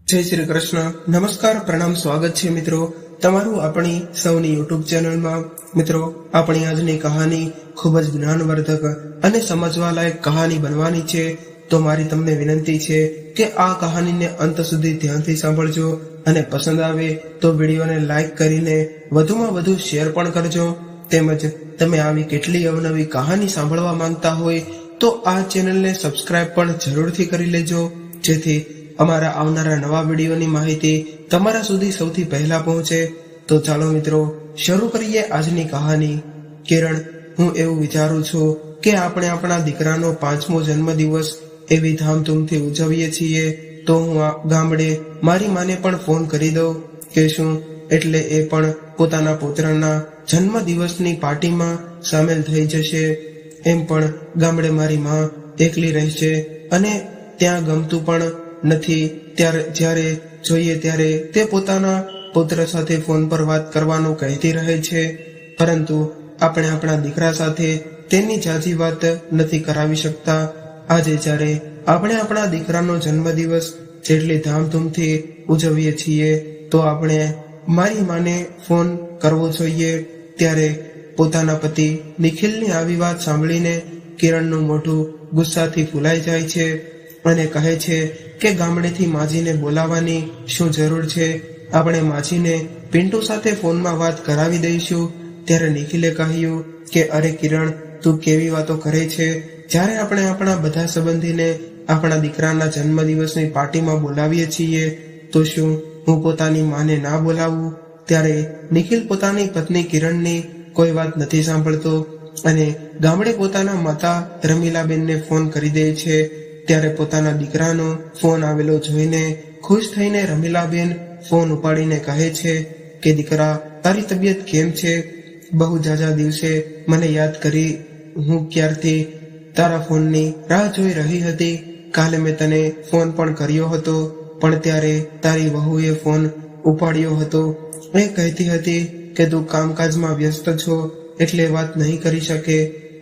જય શ્રી કૃષ્ણ. નમસ્કાર, પ્રણામ, સ્વાગત છે મિત્રો તમારું આપણી સૌની યુટ્યુબ ચેનલમાં. મિત્રો, આપણી આજની કહાની ખૂબ જ જ્ઞાનવર્ધક અને સમજવાલાયક કહાની બનવાની છે. તો મારી તમને વિનંતી છે કે આ કહાનીને અંત સુધી ધ્યાનથી સાંભળજો અને પસંદ આવે તો વિડીયોને લાઈક કરીને વધુમાં વધુ શેર પણ કરજો. તેમજ તમે આવી કેટલી અવનવી કહાની સાંભળવા માંગતા હોય તો આ ચેનલને સબસ્ક્રાઇબ પણ જરૂરથી કરી લેજો, જેથી અમારા આવનારા નવા વિડીયોની માહિતી તમારા સુધી સૌથી પહેલા પહોંચે. તો ચાલો મિત્રો, શરૂ કરીએ આજની કહાની. કિરણ, હું એવું વિચારું છું કે આપણે આપણા દીકરાનો 5મો જન્મદિવસ એવી ધામધૂમથી ઉજવીએ છીએ, તો હું આ ગામડે મારી માને પણ ફોન કરી દઉં કે શું એટલે એ પણ પોતાના પુત્રના જન્મદિવસની પાર્ટીમાં સામેલ થઈ જશે. એમ પણ ગામડે મારી માં એકલી રહેશે અને ત્યાં ગમતું પણ નથી. જ્યારે જોઈએ ત્યારે તે પોતાના પુત્ર સાથે ફોન પર વાત કરવાનું કહેતી રહે છે, પરંતુ આપણે આપણા દીકરા સાથે તેની ઝાઝી વાત નથી કરાવી શકતા. આજે જ્યારે આપણે આપણા દીકરાનો જન્મદિવસ જેટલી ધામધૂમથી ઉજવીએ છીએ, તો આપણે મારી માને ફોન કરવો જોઈએ. ત્યારે પોતાના પતિ નિખિલની આવી વાત સાંભળીને કિરણનું મોઢું ગુસ્સાથી ફૂલાઈ જાય છે અને કહે છે કે ગામડેથી માજીને બોલાવવાની શું જરૂર છે? આપણે માજીને પિન્ટુ સાથે ફોનમાં વાત કરાવી દઈશું. ત્યારે નિખિલે કહ્યું કે અરે કિરણ, તું કેવી વાતો કરે છે? જ્યારે આપણે આપણા બધા સંબંધીને આપણા દીકરાના જન્મદિવસની પાર્ટીમાં બોલાવીએ છીએ, તો શું હું પોતાની માને ના બોલાવું? ત્યારે નિખિલ પોતાની પત્ની કિરણની કોઈ વાત નથી સાંભળતો અને ગામડે પોતાના માતા રમીલાબેનને ફોન કરી દે છે. ત્યારે પોતાના દીકરાનો ફોન આવેલો જોઈને ખુશ થઈને રમીલાબેન ફોન ઉપાડીને કહે છે કે દીકરા, તારી તબિયત કેમ છે? બહુ ઝાઝા દિવસે મને યાદ કરી. હું ક્યારથી તારા ફોનની રાહ જોઈ રહી હતી. કાલે મેં તને ફોન પણ કર્યો હતો, પણ ત્યારે તારી વહુએ ફોન ઉપાડ્યો હતો. એ કહેતી હતી કે તું કામકાજમાં વ્યસ્ત છો એટલે વાત નહીં કરી શકે.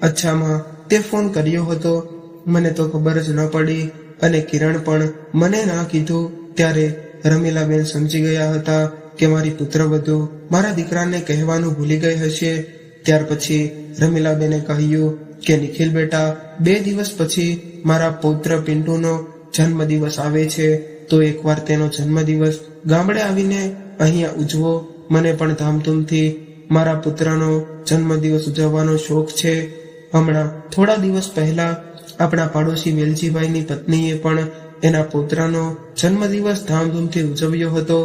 અચ્છામાં તે ફોન કર્યો હતો, મને તો ખબર જ ન પડી અને કિરણ પણ મને ના કીધું. ત્યારે રમીલાબેન સમજી ગયા હતા કે મારી પુત્રવધુ મારા દીકરાને કહેવાનું ભૂલી ગઈ હશે. ત્યાર પછી રમીલાબેને કહ્યું કે નિખિલ બેટા, 2 દિવસ પછી મારા પુત્ર પિન્ટુનો જન્મદિવસ આવે છે, તો એકવાર તેનો જન્મદિવસ ગામડે આવીને અહીંયા ઉજવો. મને પણ ધામધૂમથી મારા પુત્રનો જન્મદિવસ ઉજવવાનો શોખ છે. હમણાં થોડા દિવસ પહેલા આપણા પાડોશી વેલજીભાઈની પત્નીએ પણ એના પુત્રનો જન્મદિવસ ધામધૂમથી ઉજવ્યો હતો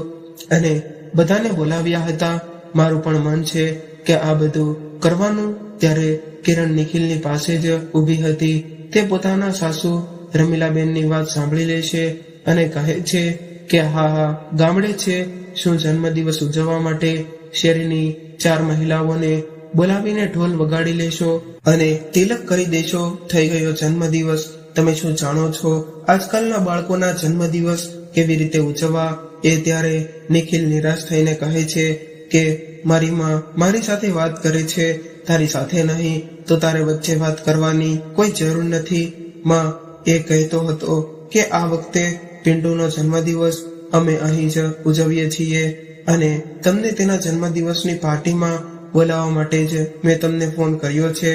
અને બધાને બોલાવ્યા હતા. મારું પણ મન છે કે આ બધું કરવાનું. ત્યારે કિરણ નિખિલની પાસે જ ઊભી હતી. તે પોતાના સાસુ રમીલાબેનની વાત સાંભળી લે છે અને કહે છે કે હા, ગામડે છે. શું જન્મદિવસ ઉજવવા માટે શેરીની 4 મહિલાઓને બોલાવીને ઢોલ વગાડી લેશો અને તિલક કરી દેશો? થઈ ગયો જન્મદિવસ. તમે શું જાણો છો આજકાલના બાળકોના જન્મદિવસ કેવી રીતે ઉજવવા? એ ત્યારે નિખિલ નિરાશ થઈને કહે છે કે મારી માં મારી સાથે વાત કરે છે, તારી સાથે નહીં, તો તારે વચ્ચે વાત કરવાની કોઈ જરૂર નથી. માં એ કહેતો હતો કે આ વખતે પિન્ટુનો જન્મદિવસ અમે અહીં જ ઉજવીએ છીએ અને તમને તેના જન્મદિવસની પાર્ટીમાં બોલાવવા માટે જ મેં તમને ફોન કર્યો છે.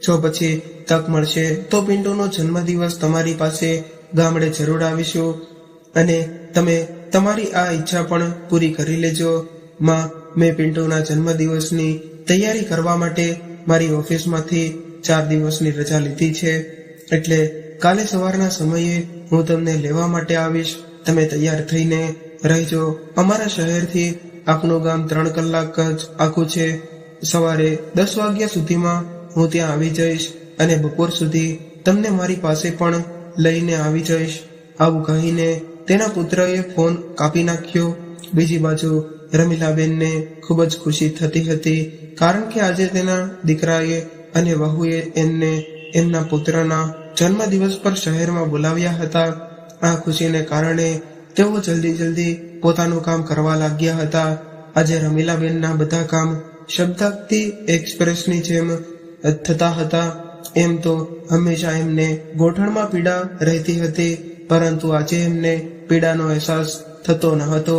જો પછી તક મળશે તો પિન્ટુનો જન્મદિવસ તમારી પાસે ગામડે જરૂર આવીશું અને તમે તમારી આ ઈચ્છા પણ પૂરી કરી લેજો. માં, મેં પિન્ટુના જન્મદિવસની તૈયારી કરવા માટે મારી ઓફિસમાંથી 4 દિવસની રજા લીધી છે, એટલે કાલે સવારના સમયે હું તમને લેવા માટે આવીશ. તમે તૈયાર થઈને રહેજો. અમારા શહેરથી આપનું ગામ 3 કલાક જ આખું છે. સવારે 10 વાગ્યા સુધીમાં હું ત્યાં આવી જઈશ અને બપોર સુધી તમને મારી પાસે પણ લઈને આવી જઈશ. આવું કહીને તેના પુત્રએ ફોન કાપી નાખ્યો. બીજી બાજુ રમીલાબેનને ખૂબ જ ખુશી થતી હતી, કારણ કે આજે તેના દીકરાએ અને વહુએ એમને એમના પુત્રના જન્મદિવસ પર શહેરમાં બોલાવ્યા હતા. આ ખુશીને કારણે તેઓ જલ્દી પોતાનું કામ કરવા લાગ્યા હતા. આજે રમીલાબેનના બધા કામ શબ્દાર્થી એક્સપ્રેસની જેમ થતા હતા. એમ તો હંમેશા એમને ગોઠણમાં પીડા રહેતી હતી, પરંતુ આજે એમને પીડાનો અહેસાસ થતો ન હતો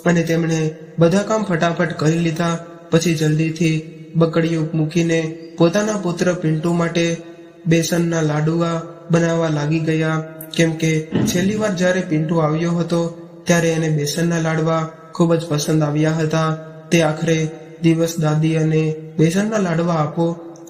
અને તેમણે બધા કામ ફટાફટ કરી લીધા. પછી જલ્દીથી બકડીયું મૂકીને પોતાના પુત્ર પિન્ટુ માટે બેસનના લાડુઆ બનાવવા લાગી ગયા. કેમ કે છેલ્લી વાર જ્યારે પિન્ટુ આવ્યો હતો ત્યારે એને બેસનના લાડવા ખૂબ જ પસંદ આવ્યા હતા. તે આખરે દિવસ દાદી અને બેસનના લાડવા આપો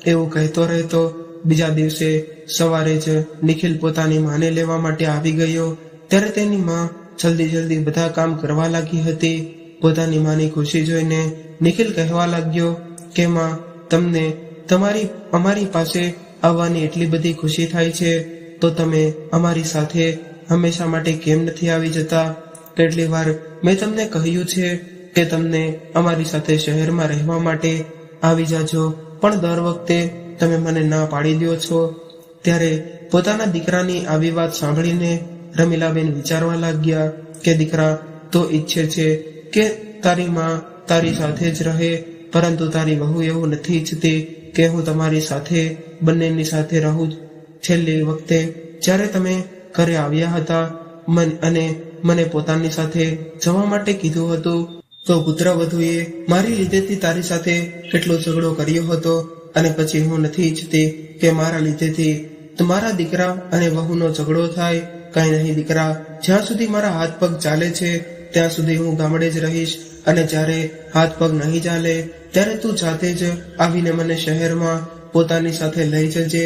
એવું કહેતો રહેતો. બીજા દિવસે સવારે જ નિખિલ પોતાની માને લેવા માટે આવી ગયો ત્યારે તેની માં જલ્દી બધા કામ કરવા લાગી હતી. પોતાની માની ખુશી જોઈને નિખિલ કહેવા લાગ્યો કે માં, તમને અમારી પાસે આવવાની એટલી બધી ખુશી થાય છે તો તમે અમારી સાથે હંમેશા માટે કેમ નથી આવી જતા? કેટલી વાર મેં તમને કહ્યું છે કે તમને અમારી સાથે શહેરમાં રહેવા માટે આવી જાજો, પણ દર વખતે તમે મને ના પાડી દો છો. ત્યારે પોતાના દીકરાની આવી વાત સાંભળીને રમીલાબેન વિચારવા લાગ્યા કે દીકરા તો ઈચ્છે છે કે તારી માં તારી સાથે જ રહે, પરંતુ તારી વહુ એવું નથી ઈચ્છતી કે હું તમારી સાથે બંનેની સાથે રહું. છેલ્લી વખતે જ્યારે તમે ઘરે આવ્યા હતા અને મને પોતાની સાથે જવા માટે કીધું હતું તો પુત્રવધુએ મારી લીધેથી તારી સાથે કેટલો ઝઘડો કર્યો હતો અને પછી હું નથી ઈચ્છતી કે મારા લીધેથી તમારા દીકરા અને વહુનો ઝઘડો થાય. કઈ નહીં દીકરા, જ્યાં સુધી મારા હાથ પગ ચાલે છે ત્યાં સુધી હું ગામડે જ રહીશ અને જ્યારે હાથ પગ નહીં ચાલે ત્યારે તું જાતે જ આવીને મને શહેરમાં પોતાની સાથે લઈ જજે.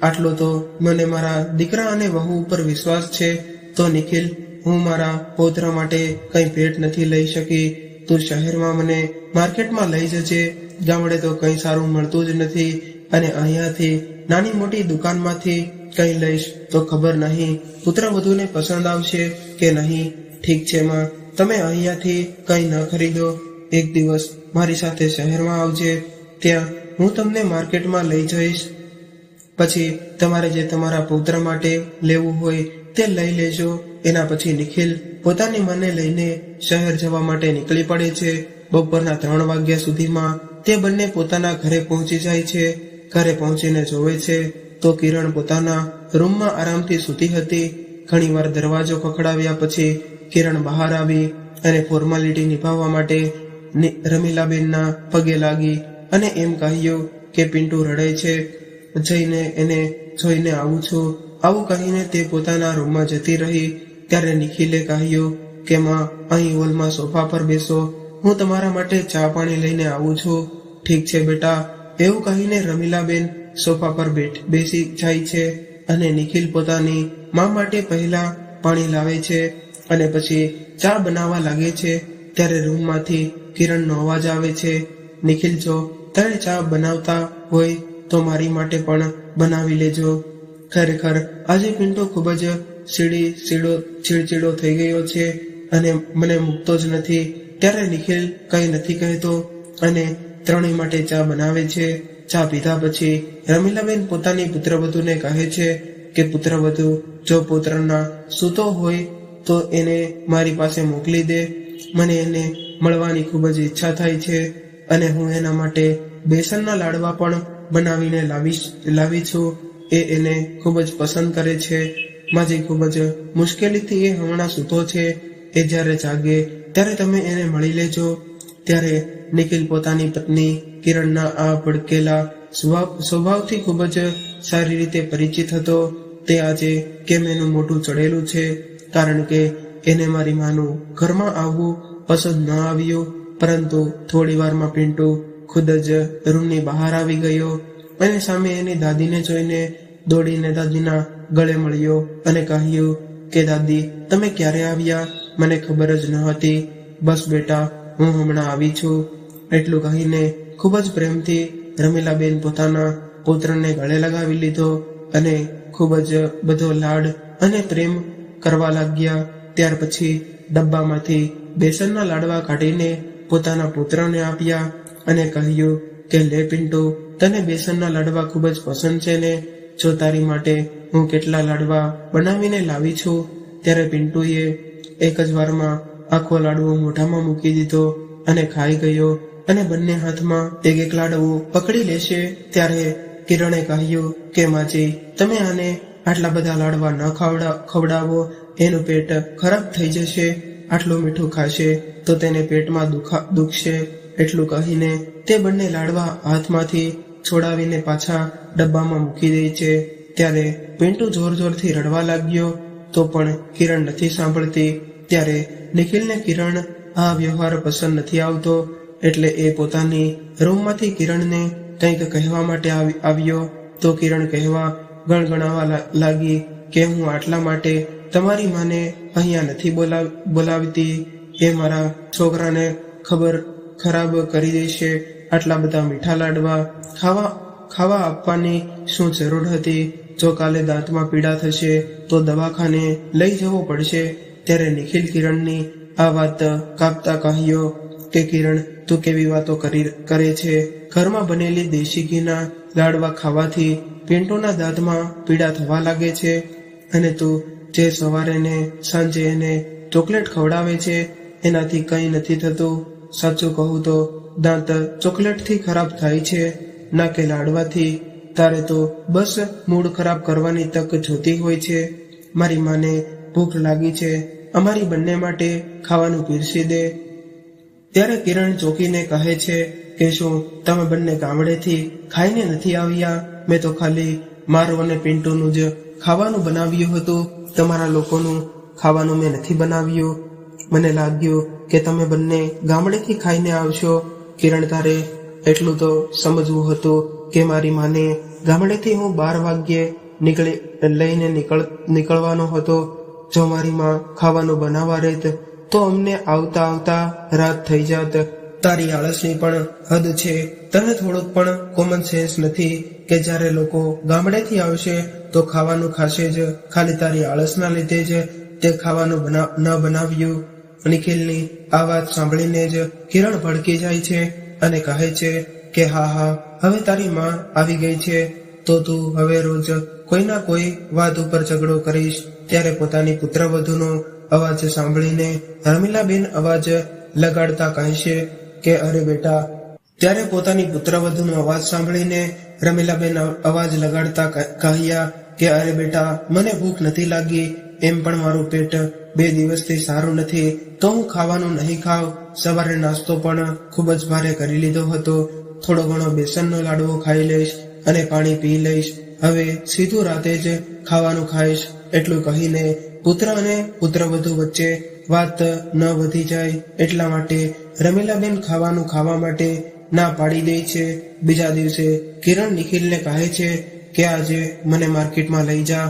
આટલો તો મને મારા દીકરા અને વહુ ઉપર વિશ્વાસ છે. તો નિખિલ, હું મારા પૌત્ર માટે કંઈ ભેટ નથી લઈ શકી. તું શહેરમાં મને માર્કેટમાં લઈ જજે. ગામડે તો કંઈ સારું મળતું જ નથી અને અહીંયાથી નાની મોટી દુકાનમાંથી કંઈ લઈશ તો ખબર નહીં પુત્રવધુને પસંદ આવશે કે નહીં. ઠીક છે માં, તમે અહીંયાથી કંઈ ન ખરીદો. એક દિવસ મારી સાથે શહેરમાં આવજે, ત્યાં હું તમને માર્કેટમાં લઈ જઈશ. પછી તમારે જે તમારા પુત્ર માટે લેવું હોય તે લઈ લેજો. એના પછી નિખિલ પોતાની માને લઈને શહેર જવા માટે નીકળી પડે છે. બપોરના 3 વાગ્યા સુધીમાં તે બંને પોતાના ઘરે પહોંચી જાય છે. ઘરે પહોંચીને જોવે છે તો કિરણ પોતાના રૂમમાં આરામથી સૂતી હતી. ઘણીવાર દરવાજો ખખડાવ્યા પછી કિરણ બહાર આવી અને ફોર્માલિટી નિભાવવા માટે રમીલાબેનના પગે લાગી અને એમ કહ્યું કે પિન્ટુ રડે છે, જઈને એને જોઈને આવું છું. આવું કહીને તે પોતાના રૂમમાં જતી રહી. ત્યારે નિખિલે કહ્યું કે માં, અહીં હોલમાં સોફા પર બેસો, હું તમારા માટે ચા પાણી લઈને આવું છું. ઠીક છે બેટા, એવું કહીને રમીલાબેન સોફા પર બેસી જાય છે અને નિખિલ પોતાની મા માટે પહેલા પાણી લાવે છે અને પછી ચા બનાવવા લાગે છે. ત્યારે રૂમમાંથી કિરણનો અવાજ આવે છે, નિખિલ, જો તમે ચા બનાવતા હોય તો મારી માટે પણ બનાવી લેજો. ખરેખર આજે પિન્ટુ ખૂબ જ ચીડચીડો થઈ ગયો છે અને મને મૂકતો જ નથી. ત્યારે નિખિલ કંઈ નથી કહેતો અને ત્રણેય માટે ચા બનાવે છે. ચા પીધા પછી રમીલાબેન પોતાની પુત્રવધુને કહે છે કે પુત્રવધુ, જો પુત્રના સૂતો હોય તો એને મારી પાસે મોકલી દે. મને એને મળવાની ખૂબ જ ઈચ્છા થાય છે અને હું એના માટે બેસનના લાડવા પણ બનાવીને લાવી છું. એ એને ખૂબ જ પસંદ કરે છે. માજી ખૂબ જ મુશ્કેલીથી એ હમણાં સૂતો છે. એ જ્યારે જાગે ત્યારે તમે એને મળી લેજો. ત્યારે નિખિલ પોતાની પત્ની કિરણના આ ભડકેલા સ્વભાવથી ખૂબ જ સારી રીતે પરિચિત હતો. તે આજે કેમ એનું મોઢું ચડેલું છે, કારણ કે એને મારી માનું ઘરમાં આવવું પસંદ ન આવ્યું. પરંતુ થોડી વારમાં પિન્ટુ ખુદ જ રૂમની બહાર આવી ગયો અને સામે એની દાદીને જોઈને દોડીને દાદીના ગળે મળ્યો અને કહ્યું કે દાદી, તમે ક્યારે આવ્યા? મને ખબર જ ન હતી. બસ બેટા, હું હમણાં આવી છું. એટલું કહીને ખૂબ જ પ્રેમથી રમીલાબેન પોતાના પુત્રને ગળે લગાવી લીધો અને ખૂબ જ બધો લાડ અને પ્રેમ કરવા લાગ્યા. ત્યાર પછી ડબ્બામાંથી બેસનના લાડવા કાઢીને પોતાના પુત્રને આપ્યા અને કહ્યું કે લે પિન્ટુ, તને બેસનના લાડવા ખૂબ જ પસંદ છે ને? જો તારી માટે હું કેટલા લાડવા બનાવીને લાવી છું. ત્યારે પિન્ટુએ એક જ વારમાં આખો લાડવો મોઢામાં મૂકી દીધો અને ખાઈ ગયો અને બંને હાથમાં એક એક લાડવો પકડી લેશે. ત્યારે કિરણે કહ્યું કે માજી, તમે આને આટલા બધા લાડવા ન ખવડાવો, એનું પેટ ખરાબ થઈ જશે. આટલું મીઠું ખાશે તો તેને પેટમાં દુખશે. એટલું કહીને તે બંને લાડવા હાથમાંથી છોડાવીને પાછા ડબ્બામાં મૂકી દે છે. ત્યારે પિન્ટુ જોર જોરથી રડવા લાગ્યો, તો પણ કિરણ નથી સાંભળતી. ત્યારે નિખિલને કિરણ આ વ્યવહાર પસંદ નથી આવતો, એટલે એ પોતાની રૂમમાંથી કિરણને કંઈક કહેવા માટે આવ્યો. તો કિરણ કહેવા ગણગણાવા લાગી કે હું આટલા માટે તમારી માને અહીંયા નથી બોલાવતી. એ મારા છોકરાને ખરાબ કરી દેશે. આટલા બધા મીઠા લાડવા ખાવા આપવાની શું જરૂર હતી? જો કાલે દાંતમાં પીડા થશે તો દવાખાને લઈ જવો પડશે. ત્યારે નિખિલ કિરણની આ વાત કાપતા કહ્યો કે કિરણ, તું કેવી વાતો કરે છે? ઘરમાં બનેલી દેશી ઘીના લાડવા ખાવાથી પિન્ટુના દાંતમાં પીડા થવા લાગે છે, અને તું જે સવારે ને સાંજે એને ચોકલેટ ખવડાવે છે એનાથી કંઈ નથી થતું. સાચું કહું તો દાંત ચોકલેટથી ખરાબ થાય છે, ના કે લાડવાથી. તારે તો બસ મૂડ ખરાબ કરવાની તક જોતી હોય છે. મારી માને ભૂખ લાગી છે, અમારી બંને માટે ખાવાનું પીરસી દે. ત્યારે કિરણ ચોકીને કહે છે કે શું તમે બંને ગામડેથી ખાઈને નથી આવ્યા? મેં તો ખાલી મારું અને પિન્ટુનું જ ખાવાનું બનાવ્યું હતું, તમારા લોકોનું ખાવાનું મેં નથી બનાવ્યું. મને લાગ્યું કે તમે બંને ગામડેથી ખાઈને આવશો. કિરણ, તારે એટલું તો સમજવું હતું કે મારી માને ગામડેથી હું 12 વાગ્યે લઈને નીકળવાનો હતો. જો મારી માં ખાવાનું બનાવવા રહેત તો અમને આવતા રાત થઈ જાત. તારી આળસની પણ હદ છે. તને થોડુંક પણ કોમન સેન્સ નથી કે જ્યારે લોકો ગામડેથી આવશે તો ખાવાનું ખાશે જ. ખાલી તારી આળસના લીધે જ તે ખાવાનું ન બનાવ્યું. નિખિલની આ વાત સાંભળીને જ કિરણ ભડકી જાય છે અને કહે છે કે હા, હવે તારી માં આવી ગઈ છે તો તું હવે રોજ કોઈના કોઈ વાત ઉપર ઝઘડો કરીશ. ત્યારે પોતાની પુત્રવધૂનો અવાજ સાંભળીને રમીલાબેન અવાજ લગાડતા કહેશે કે અરે બેટા. ત્યારે પોતાની પુત્રવધૂનો અવાજ સાંભળીને રમીલાબેન અવાજ લગાડતા કહ્યા કે અરે બેટા, મને ભૂખ નથી લાગી, એમ પણ મારું પેટ 2 દિવસથી સારું નથી, તો હું ખાવાનું નહીં ખાવ. સવારે નાસ્તો પણ ખૂબ જ ભારે કરી લીધો હતો. થોડો ઘણો બેસનનો લાડવો ખાઈ લઈશ અને પાણી પી લઈશ. હવે સીધું રાતે જ ખાવાનું ખાઈશ. એટલું કહીને પુત્ર અને પુત્રવધુ વચ્ચે વાત ન વધી જાય એટલા માટે રમીલાબેન ખાવાનું ખાવા માટે ના પાડી દે છે. બીજા દિવસે કિરણ નિખિલને કહે છે કે આજે મને માર્કેટમાં લઈ જા,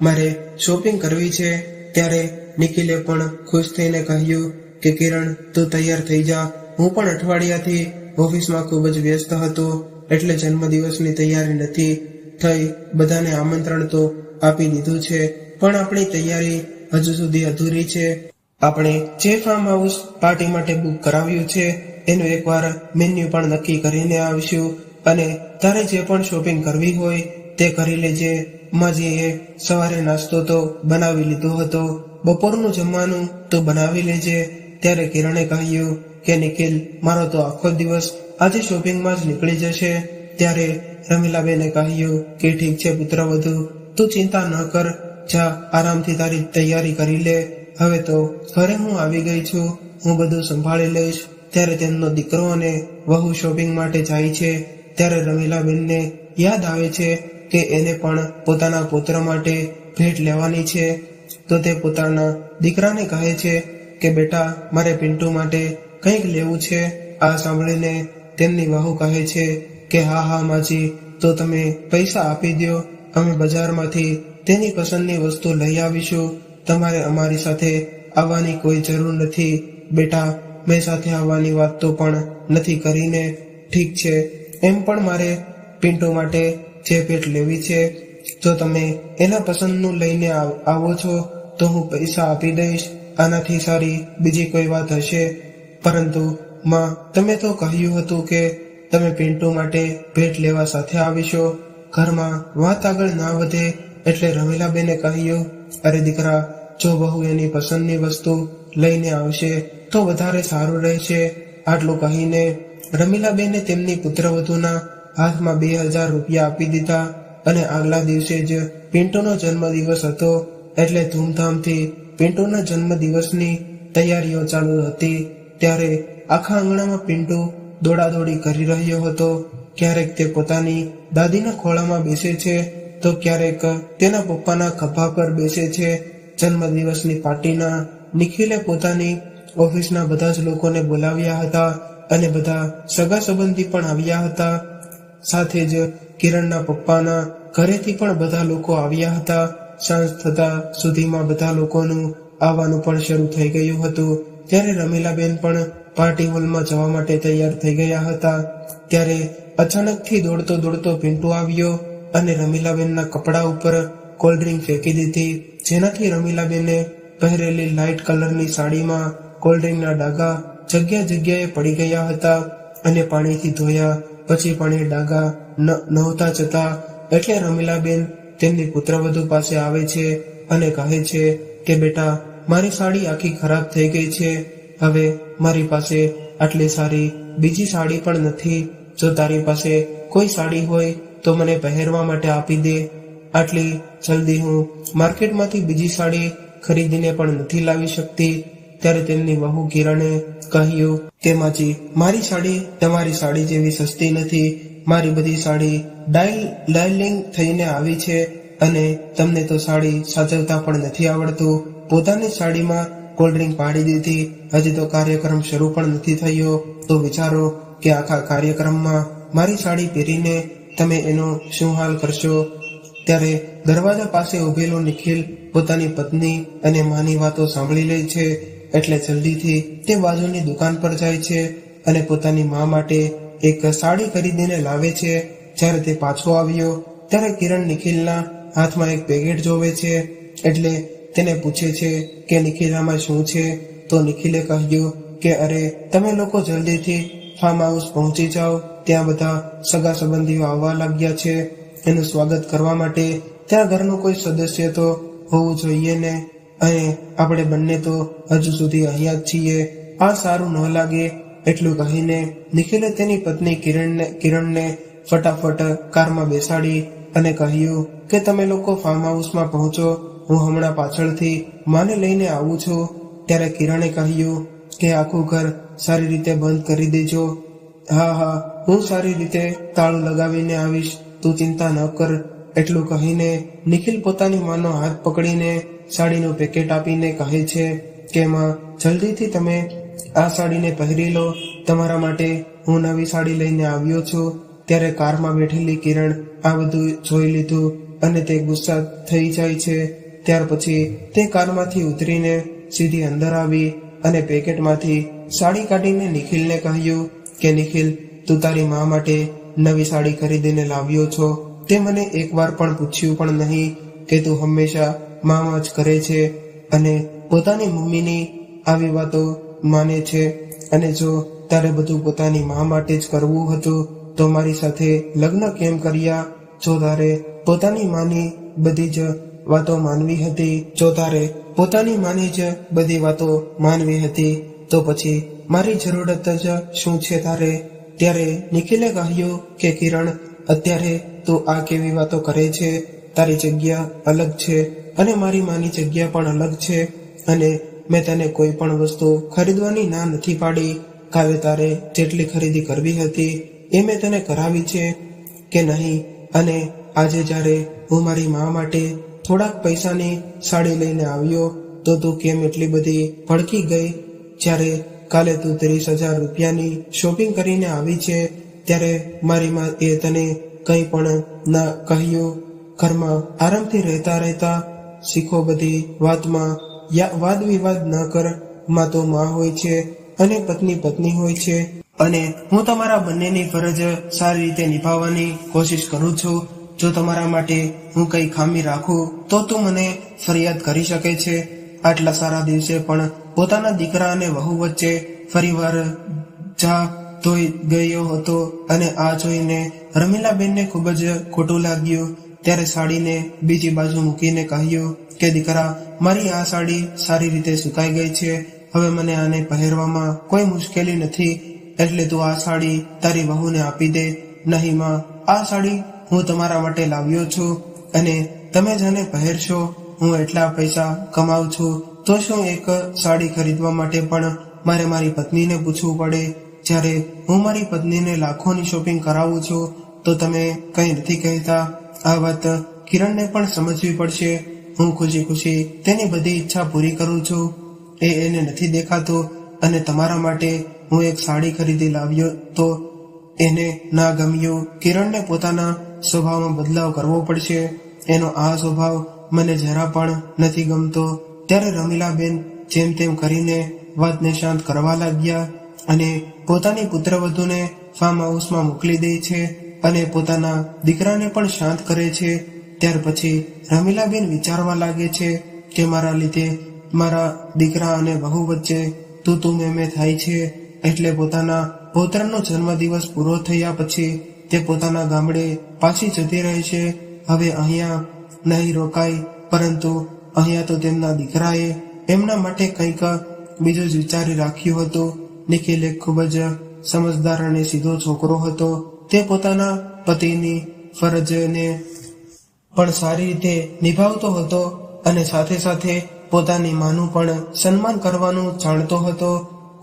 મારે શોપિંગ કરવી છે. ત્યારે નિખિલે પણ ખુશ થઈને કહ્યું કે કિરણ, તું તૈયાર થઈ જા. હું પણ અઠવાડિયાથી ઓફિસમાં ખૂબ જ વ્યસ્ત હતો, એટલે જન્મદિવસની તૈયારી નથી થઈ. બધાને આમંત્રણ તો આપી દીધું છે, પણ આપણી તૈયારી હજુ સુધી અધૂરી છે. આપણે જે ફાર્મ હાઉસ પાર્ટી માટે બુક કરાવ્યું છે એનું એકવાર મેન્યુ પણ નક્કી કરીને આવીશું, અને તારે જે પણ શોપિંગ કરવી હોય તે કરી લેજે. માજીએ સવારે નાસ્તો તો બનાવી લીધો હતો, બપોરનું જમવાનું તો બનાવી લેજે. ત્યારે કિરણે કહ્યું કે નિખિલ, મારો તો આખો દિવસ આજે શોપિંગમાં જ નીકળી જશે. ત્યારે રમીલાબેને કહ્યું કે ઠીક છે પુત્રવધુ, તું ચિંતા ન કર, જા આરામથી તારી તૈયારી કરી લે. હવે તો ઘરે હું આવી ગઈ છું, હું બધું સંભાળી લઈશ. ત્યારે તેમનો દીકરો અને વહુ શોપિંગ માટે જાય છે. ત્યારે રમીલાબેનને યાદ આવે છે કે એને પણ પોતાના પુત્ર માટે ભેટ લેવાની છે. તો તે પોતાના દીકરાને કહે છે કે બેટા, મારે પિન્ટુ માટે કંઈક લેવું છે. આ સાંભળીને તેમની વહુ કહે છે કે હા માજી, તો તમે પૈસા આપી દો, અમે બજારમાંથી તેની પસંદની વસ્તુ લઈ આવીશું. તમારે અમારી સાથે આવવાની કોઈ જરૂર નથી. બેટા, મેં સાથે આવવાની વાત તો પણ નથી કરીને. ઠીક છે, એમ પણ મારે પિન્ટુ માટે જે ભેટ લેવી છે, જો તમે એના પસંદનું લઈને આવો છો તો હું પૈસા આપી દઈશ. આનાથી સારી બીજી કોઈ વાત હશે? પરંતુ માં, તમે તો કહ્યું હતું કે તમે પિન્ટુ માટે ભેટ લેવા સાથે આવીશો. ઘરમાં વાત આગળ ના વધે એટલે રમીલાબેને કહ્યું, અરે દીકરા, જો બહુ એની પસંદની વસ્તુ લઈને આવશે તો વધારે સારું રહેશે. આટલું કહીને રમીલાબેને તેમની પુત્રવધૂના હાથમાં 2000 રૂપિયા આપી દીધા અને આગલા દિવસે જ પિન્ટુનો જન્મદિવસ હતો, એટલે ધૂમધામથી પિન્ટુના જન્મદિવસની તૈયારીઓ ચાલુ હતી. ત્યારે આખા આંગણામાં પિન્ટુ દોડાદોડી કરી રહ્યો હતો. ક્યારેક તે પોતાની દાદીના ખોળામાં બેસે છે, તો ક્યારેક તેના પપ્પાના ખભા પર બેસે છે. જન્મદિવસની પાર્ટીના નિખિલે પોતાની ઓફિસના બધા જ લોકોને બોલાવ્યા હતા અને બધા સગા સંબંધી પણ આવ્યા હતા. સાથે જ કિરણના પપ્પાના ઘરેથી પણ બધા લોકો આવ્યા હતા. સાંજ થતા સુધીમાં બધા લોકોનું આવવાનું પણ શરૂ થઈ ગયું હતું. ત્યારે રમીલાબેન પણ પાર્ટી હોલમાં જવા માટે તૈયાર થઈ ગયા હતા. ત્યારે અચાનકથી દોડતો દોડતો પિન્ટુ આવ્યો અને રમીલાબેનના કપડા ઉપર કોલ્ડ્રિંક ફેંકી દીધી, જેનાથી રમીલાબેને પહેરેલી લાઇટ કલરની સાડીમાં કોલ્ડ્રિંકના ડાઘા જગ્યા જગ્યાએ પડી ગયા હતા અને પાણીથી ધોયા પછી પણ એ ડાઘા નહોતા જતા. એટલે રમીલાબેન તેમની પુત્રવધુ પાસે આવે છે અને કહે છે કે બેટા, મારી સાડી આખી ખરાબ થઈ ગઈ છે. હવે મારી પાસે આટલી સારી બીજી સાડી પણ નથી. જો તારી પાસે કોઈ સાડી હોય તો મને પહેરવા માટે આપી દે. આટલી જલ્દી હું માર્કેટમાંથી બીજી સાડી ખરીદીને પણ નથી લાવી શકતી. ત્યારે તેમની વહુ કિરણે કહ્યું કે માજી, મારી સાડી તમારી સાડી જેવી સસ્તી નથી. મારી બધી સાડી ડાઇલિંગ થઈને આવી છે અને તમને તો સાડી સાચવતા પણ નથી આવડતું. પોતાની સાડીમાં કોલ્ડ્રિંક પાડી દીધી. હજી તો કાર્યક્રમ શરૂ પણ નથી થયો, તો વિચારો કે આખા કાર્યક્રમમાં મારી સાડી પહેરીને તમે એનો શું હાલ કરશો. ત્યારે દરવાજા પાસે ઉભેલો નિખિલ પોતાની પત્ની અને માની વાતો સાંભળી લે છે, એટલે જલ્દીથી તે બાજુની દુકાન પર જાય છે અને પોતાની મા માટે એક સાડી ખરીદીને લાવે છે. જ્યારે તે પાછો આવ્યો ત્યારે કિરણ નિખિલના હાથમાં એક પેકેટ જોવે છે, એટલે તેને પૂછે છે કે નિખિલ, આમાં શું છે? તો નિખિલે કહ્યું કે અરે, તમે લોકો જલ્દીથી ફાર્મ હાઉસ પહોંચી જાઓ, ત્યાં બધા સગા સંબંધીઓ આવવા લાગ્યા છે એનું સ્વાગત કરવા માટે. ત્યાં ઘરનું કોઈ સદસ્ય તો હોવું જોઈએ ને, અને આપણે બંને તો હજુ સુધી અહીંયા જ છીએ. આ સારું ન લાગે. એટલું કહીને નિખિલે તેની પત્ની કિરણને ફટાફટ કારમાં બેસાડી અને કહ્યું કે તમે લોકો ફાર્મ હાઉસમાં પહોંચો, હું હમણાં પાછળથી માને લઈને આવું છું. ત્યારે કિરણે કહ્યું કે આખું ઘર સારી રીતે બંધ કરી દેજો. હા, હું સારી રીતે તાળું લગાવીને આવીશ, તું ચિંતા ન કર. એટલું કહીને નિખિલ પોતાની માનો હાથ પકડીને સાડીનું પેકેટ આપીને કહે છે કે માં, જલ્દીથી તમે આ સાડીને પહેરી લો. તમારા માટે હું નવી સાડી લઈને આવ્યો છું. ત્યારે કારમાં બેઠેલી કિરણ આ બધું જોઈ લીધું અને તે ગુસ્સા થઈ જાય છે. ત્યાર પછી તે કારમાંથી ઉતરીને સીધી અંદર આવી અને પેકેટમાંથી સાડી કાઢીને નિખિલને કહ્યું કે નિખિલ, તું તારી મા માટે નવી સાડી ખરીદીને લાવ્યો છો. તે મને એકવાર પણ પૂછ્યું પણ નહીં કે તું હંમેશા મામાં જ કરે છે અને પોતાની મમ્મીની આવી વાતો માને છે. અને જો તારે બધું પોતાની મા માટે જ કરવું હતું તો મારી સાથે લગ્ન કેમ કર્યા? જો તારે પોતાની માની બધી જ વાતો માનવી હતી, જો તારે પોતાની માની જ બધી વાતો માનવી હતી, તો પછી મારી જરૂરત જ શું છે તારે? ત્યારે નિખિલે કહ્યું કે કિરણ, અત્યારે તું આ કેવી વાતો કરે છે? તારી જગ્યા અલગ છે અને મારી માની જગ્યા પણ અલગ છે. અને મેં તને કોઈ પણ વસ્તુ ખરીદવાની ના નથી પાડી. કાલે તારે જેટલી ખરીદી કરવી હતી એ મેં તને કરાવી છે કે નહીં? અને આજે જ્યારે હું મારી મા માટે થોડાક પૈસાની સાડી લઈને આવ્યો તો તું કેમ એટલી બધી ભડકી ગઈ? જ્યારે કાલે તું 30,000 રૂપિયાની શોપિંગ કરીને આવી છે ત્યારે મારી મા એ તને કંઈ પણ ના કહ્યું. ઘરમાં આરામથી રહેતા શીખો. બધી વાતમાં વાદ વિવાદ ન કર. માં તો માં હોય છે અને પત્ની હોય છે. અને હું તમારા બંનેની ફરજ સારી રીતે નિભાવવાની કોશિશ કરું છું. જો તમારા માટે હું કંઈ ખામી રાખું તો તું મને ફરિયાદ કરી શકે છે. આટલા સારા દિવસે પણ પોતાના દીકરા અને વહુ વચ્ચે ફરીવાર જા ધોઈ ગયો હતો. અને આ જોઈને રમીલાબેનને ખૂબ જ ખોટું લાગ્યું. ત્યારે સાડીને બીજી બાજુ મૂકીને કહ્યું કે દીકરા, મારી આ સાડી સારી રીતે સુકાઈ ગઈ છે. હવે મને આને પહેરવામાં કોઈ મુશ્કેલી નથી, એટલે તું આ સાડી તારી વહુને આપી દે. નહીં માં, આ સાડી હું તમારા માટે લાવ્યો છું અને તમે જેને પહેરશો. હું એટલા પૈસા કમાઉં છું તો શું એક સાડી ખરીદવા માટે પણ મારે મારી પત્નીને પૂછવું પડે? જ્યારે હું મારી પત્નીને લાખોની શોપિંગ કરાવું છું તો તમે કંઈ નથી કહેતા? આ વાત કિરણને પણ સમજવી પડશે. હું ખુશી ખુશી તેની બધી ઈચ્છા પૂરી કરું છું. એને નથી દેખાતું અને તમારા માટે હું એક સાડી ખરીદી લાવ્યો તો એને ના ગમ્યું. કિરણને પોતાના સ્વભાવમાં બદલાવ કરવો પડશે. એનો આ સ્વભાવ મને જરા પણ નથી ગમતો. ત્યારે રમીલાબેન જેમ તેમ કરીને વાતને શાંત કરવા લાગ્યા અને પોતાની પુત્રવધૂને ફાર્મ હાઉસમાં મોકલી દે છે અને પોતાના દીકરાને પણ શાંત કરે છે. ત્યાર પછી રમીલાબેન વિચારવા લાગે છે કે મારા લીધે મારા દીકરા અને વહુ વચ્ચે તું મેં થાય છે. એટલે પોતાના પૌત્રનો જન્મદિવસ પૂરો થયા પછી તે પોતાના ગામડે પાછી જતી રહે છે. હવે અહીંયા નહીં રોકાય, પરંતુ અહીંયા તો તેમના દીકરાએ એમના માટે કંઈક બીજું જ વિચારી રાખ્યું હતું. નિખિલ એક ખૂબ જ સમજદાર અને સીધો છોકરો હતો. તે પોતાના પતિની ફરજને પણ સારી રીતે નિભાવતો હતો અને સાથે સાથે પોતાની માનું પણ સન્માન કરવાનું જાણતો હતો.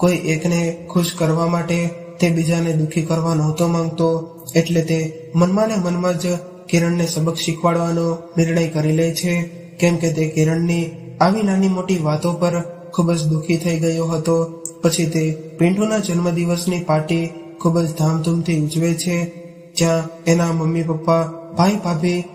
કોઈ એકને ખુશ કરવા માટે તે બીજાને દુઃખી કરવા નહોતો માંગતો. એટલે તે મનમાં ને મનમાં જ કિરણને સબક શીખવાડવાનો નિર્ણય કરી લે છે. કેમ કે તે કિરણની આવી નાની મોટી વાતો પર ખૂબ જ દુઃખી થઈ ગયો હતો. પછી તે પિન્ટુના જન્મદિવસની પાર્ટી ખૂબ જ ધામધૂમથી ઉજવે છે, જ્યાં એના મમ્મી પપ્પા, ભાઈ ભાભી,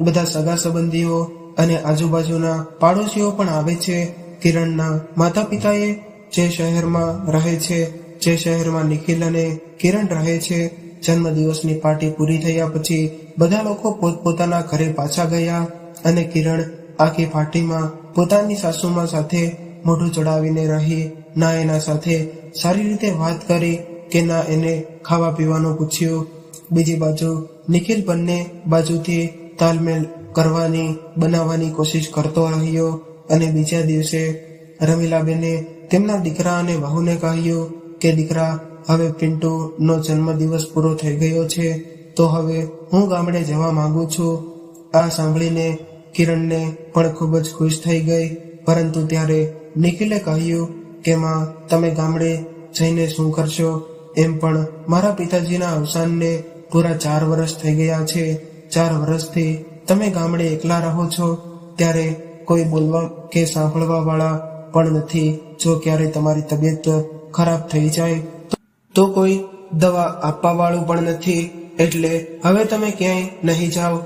બધા સગા સંબંધીઓ અને આજુબાજુના પાડોશીઓ પણ આવે છે. કિરણના માતા પિતાએ જે શહેરમાં રહે છે, જે શહેરમાં નિખિલ અને કિરણ રહે છે, જન્મદિવસની પાર્ટી પૂરી થયા પછી બધા લોકો પોતપોતાના ઘરે પાછા ગયા અને કિરણ આખી પાર્ટીમાં પોતાની સાસુમાં સાથે મોઢું ચડાવીને રહી. ના એના સાથે સારી રીતે વાત કરી કે ના એને ખાવા પીવાનું પૂછ્યું. બીજી બાજુ નિખિલ બંને બાજુથી તાલમેલ બનાવવાની કોશિશ કરતો રહ્યો અને બીજા દિવસે રમીલાબેને તેમના દીકરા અને વહુને કહ્યું કે દીકરા, હવે પિન્ટુનો જન્મદિવસ પૂરો થઈ ગયો છે તો હવે હું ગામડે જવા માંગુ છું. આ સાંભળીને કિરણને પણ ખૂબ જ ખુશ થઈ ગઈ. પરંતુ ત્યારે નિખિલે કહ્યું કે માં, તમે ગામડે જઈને શું કરશો? એમ પણ મારા પિતાજીના અવસાનને પૂરા 4 વર્ષ થઈ ગયા છે. 4 વર્ષથી તમે ગામડે એકલા રહો છો, ત્યારે કોઈ બોલવા કે સાંભળવા વાળા પણ નથી. જો ક્યારે તમારી તબિયત ખરાબ થઈ જાય તો કોઈ દવા આપવા વાળું પણ નથી. એટલે હવે તમે ક્યાંય નહીં જાઓ.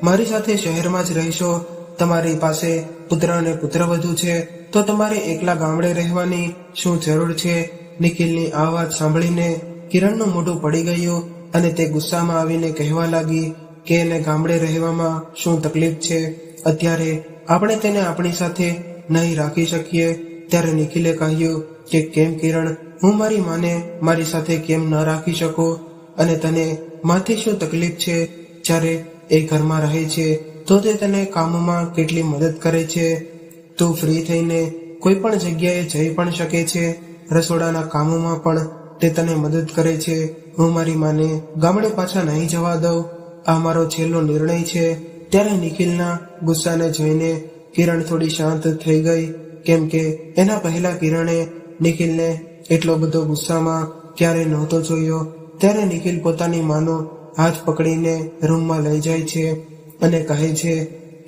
મારી સાથે શહેરમાં જ રહેશો. તમારી પાસે પુત્ર અને પુત્રવધુ છે તો તમારે એકલા ગામડે રહેવાની શું જરૂર છે? નિખિલની આ વાત સાંભળીને કિરણનું મોઢું પડી ગયું અને તે ગુસ્સામાં આવીને કહેવા લાગી કે એને ગામડે રહેવામાં શું તકલીફ છે? અત્યારે આપણે તેને આપણી સાથે નહીં રાખી શકીએ. ત્યારે નિખિલે કહ્યું કે કેમ કિરણ, હું મારી માને મારી સાથે કેમ ન રાખી શકું? અને તને માથી શું તકલીફ છે? જ્યારે એ ઘરમાં રહે છે તો તે તને કામમાં કેટલી મદદ કરે છે. તું ફ્રી થઈને કોઈ પણ જગ્યાએ જઈ પણ શકે છે. રસોડાના કામોમાં પણ તે તને મદદ કરે છે. હું મારી માને ગામડે પાછા નહીં જવા દઉં. આ મારો છેલ્લો નિર્ણય છે. ત્યારે નિખિલના ગુસ્સાને જોઈને કિરણ થોડી શાંત થઈ ગઈ. કેમ કે એના પહેલા કિરણે નિખિલને એટલો બધો ગુસ્સામાં ક્યારેય નહોતો જોયો. ત્યારે નિખિલ પોતાની માનો હાથ પકડીને રૂમમાં લઈ જાય છે અને કહે છે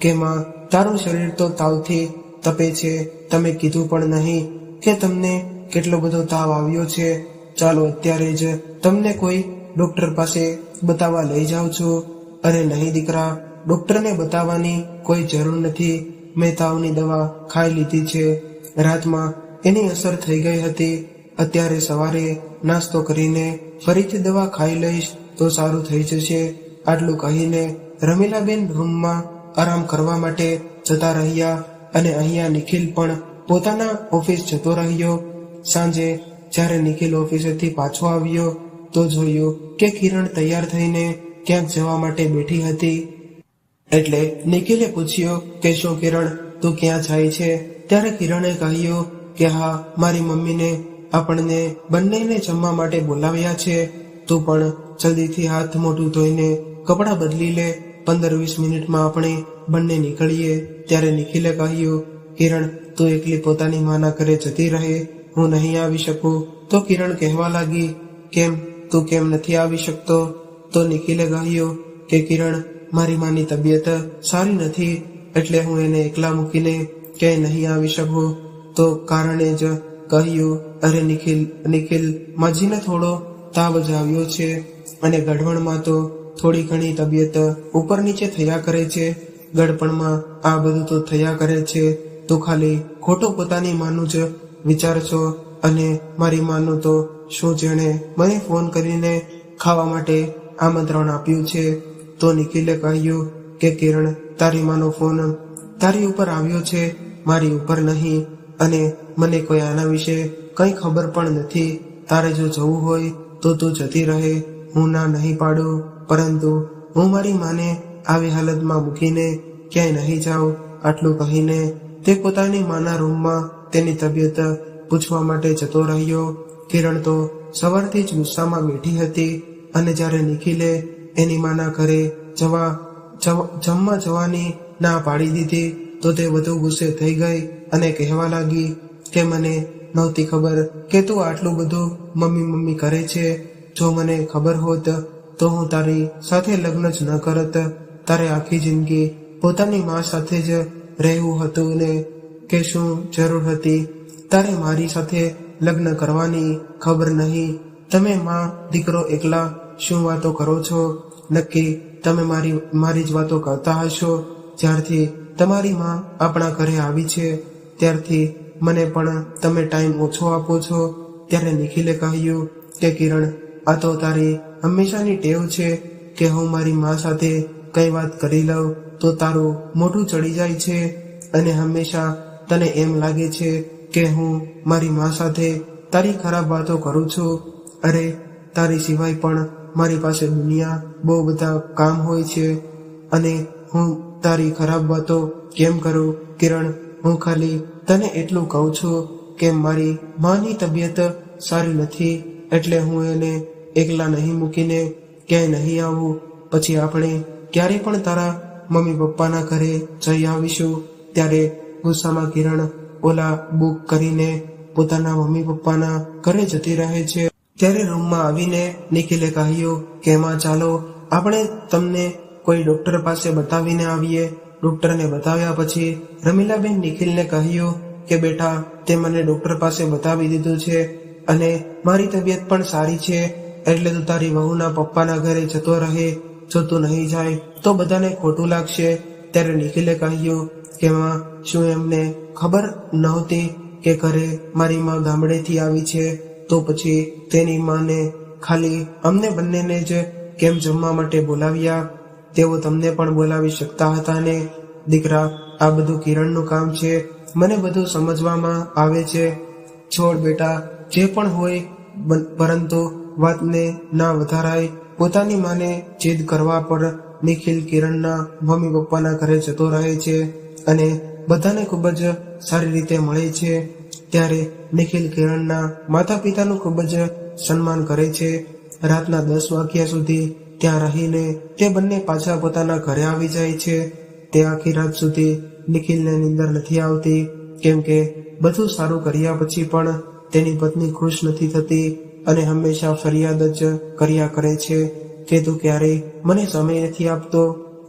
કે માં, તારું શરીર તો તાવથી તપે છે. તમે કીધું પણ નહીં કે તમને કેટલો બધો તાવ આવ્યો છે. ચાલો અત્યારે જ તમને કોઈ ડોક્ટર પાસે બતાવવા લઈ જાઉં છું. અરે નહીં દીકરા, ડોક્ટરને બતાવવાની કોઈ જરૂર નથી. મેં તાવની દવા ખાઈ લીધી છે. રાતમાં એની અસર થઈ ગઈ હતી. અત્યારે સવારે નાસ્તો કરીને ફરીથી દવા ખાઈ લઈશ તો સારું થઈ જશે. આટલું કહીને રમીલાબેન રૂમમાં આરામ કરવા માટે જતા રહ્યા અને અહીંયા નિખિલ પણ પોતાના ઓફિસ જતો રહ્યો. સાંજે જ્યારે નિખિલ ઓફિસેથી પાછો આવ્યો તો જોયું કે કિરણ તૈયાર થઈને ક્યાંક જવા માટે બેઠી હતી. એટલે નિખિલે પૂછ્યું કે શું કિરણ, તું ક્યાં જાય છે? ત્યારે કિરણે કહ્યું કે હા, મારી મમ્મીને આપણને બંનેને જમવા માટે બોલાવ્યા છે. તું પણ જલ્દીથી હાથ મોઢું ધોઈને કપડાં બદલી લે, 15-20 મિનિટમાં આપણે બંને નીકળીએ. ત્યારે નિખિલે કહ્યું, કિરણ, તું એકલી પોતાની માના ઘરે જતી રહે, હું નહીં આવી શકું. તો કિરણ કહેવા લાગી, કેમ, તું કેમ નથી આવી શકતો? તો નિખિલે કહ્યું કે કિરણ, મારી માની તબિયત સારી નથી, એટલે હું એને એકલા મૂકીને ક્યાંય નહીં આવી શકું. તો કારણે જ કહ્યું, અરે નિખિલ, માજીને થોડો તાવ જ આવ્યો છે અને ગઢવણમાં તો થોડી ઘણી તબિયત ઉપર નીચે થયા કરે છે. ગળપણમાં આ બધું તો થયા કરે છે. તું ખાલી ખોટું પોતાની માનું જ વિચાર છો. અને મારી માનું તો શું, જેણે મને ફોન કરીને ખાવા માટે આમંત્રણ આપ્યું છે. તો નિખિલે કહ્યું કે કિરણ, તારી માનો ફોન તારી ઉપર આવ્યો છે, મારી ઉપર નહીં. અને મને કોઈ આના વિશે કંઈ ખબર પણ નથી. તારે જો જવું હોય તો તું જતી રહે, હું ના નહીં પાડું, પરંતુ હું મારી માને આવી હાલતમાં મૂકીને ક્યાંય નહીં જાઉં. આટલું કહીને તે પોતાની માના રૂમમાં તેની તબિયત પૂછવા માટે જતો રહ્યો. કિરણ તો સવારથી જ ગુસ્સામાં બેઠી હતી અને જ્યારે નિખિલે એની માના ઘરે જમવા જવાની ના પાડી દીધી તો તે વધુ ગુસ્સે થઈ ગઈ અને કહેવા લાગી કે મને નહોતી ખબર કે તું આટલું બધું મમ્મી કરે છે. જો મને ખબર હોત તો હું તારી સાથે લગ્ન જ ન કરત. તારે આખી જિંદગી પોતાની મા સાથે જ રહેવું હતું ને કે શું જરૂર હતી તારે મારી સાથે લગ્ન કરવાની? ખબર નહીં, તમે માં દીકરો એકલા શું વાતો કરો છો? નક્કી તમે મારી જ વાતો કરતા હશો. જ્યારથી તમારી માં આપણા ઘરે આવી છે ત્યારથી મને પણ તમે ટાઈમ ઓછો આપો છો. ત્યારે નિખિલે કહ્યું કે કિરણ, આ તો તારી હંમેશાની ટેવ છે કે હું મારી માં સાથે કઈ વાત કરી લઉં તો તારું મોઢું ચડી જાય છે અને હંમેશા તને એમ લાગે છે કે હું મારી માં સાથે તારી ખરાબ વાતો કરું છું. અરે, તારી સિવાય પણ મારી પાસે દુનિયા બહુ બધા કામ હોય છે અને હું તારી ખરાબ વાતો કેમ કરું? કિરણ, હું ખાલી તને એટલું કહું છું કે મારી માની તબિયત સારી નથી, એટલે હું એને એકલા નહીં મૂકીને ક્યાંય નહીં આવું. પછી આપણે ક્યારે પણ તારા મમ્મી પપ્પાના ઘરે જઈ આવીશું. ત્યારે ગુસ્સામાં કિરણ ઓલા બુક કરીને પોતાના મમ્મી પપ્પાના ઘરે જતી રહે છે. ત્યારે રૂમમાં આવીને નિખિલે કહ્યું કે માં, ચાલો આપણે તમને કોઈ ડોક્ટર પાસે બતાવીને આવીએ. ડોક્ટરને બતાવ્યા પછી રમીલાબેન નિખિલને કહ્યું કે બેટા, તે મને ડોક્ટર પાસે બતાવી દીધું છે અને મારી તબિયત પણ સારી છે, એટલે તું તારી વહુના પપ્પાના ઘરે જતો રહે. જો તું નહીં જાય તો બધાને ખોટું લાગશે. ત્યારે નિખિલે કહ્યું કે માં, શું એમને ખબર નહોતી કે ઘરે મારી માં ગામડેથી આવી છે? તો પછી તેની માને ખાલી અમને બંનેને જ કેમ જમવા માટે બોલાવ્યા? તેઓ તમને પણ બોલાવી શકતા હતા ને? દીકરા, આ બધું કિરણનું કામ છે, મને બધું સમજવામાં આવે છે. છોડ બેટા, જે પણ હોય, પરંતુ વાતને ના વધારાય. પોતાની માને જીદ કરવા પર નિખિલ કિરણના મમ્મી પપ્પાના ઘરે જતો રહે છે અને બધાને ખૂબ જ સારી રીતે મળે છે. ત્યારે નિખિલ કિરણના માતા પિતાનું ખૂબ જ સન્માન કરે છે. રાતના 10 વાગ્યા સુધી ત્યાં રહીને તે બંને પાછા પોતાના ઘરે આવી જાય છે. તે આખી રાત સુધી નિખિલને નીંદર નથી આવતી, કેમ કે બધું સારું કર્યા પછી પણ તેની પત્ની ખુશ નથી થતી અને હંમેશા ફરિયાદ જ કર્યા કરે છે કે તું ક્યારેય મને સમય નથી આપતો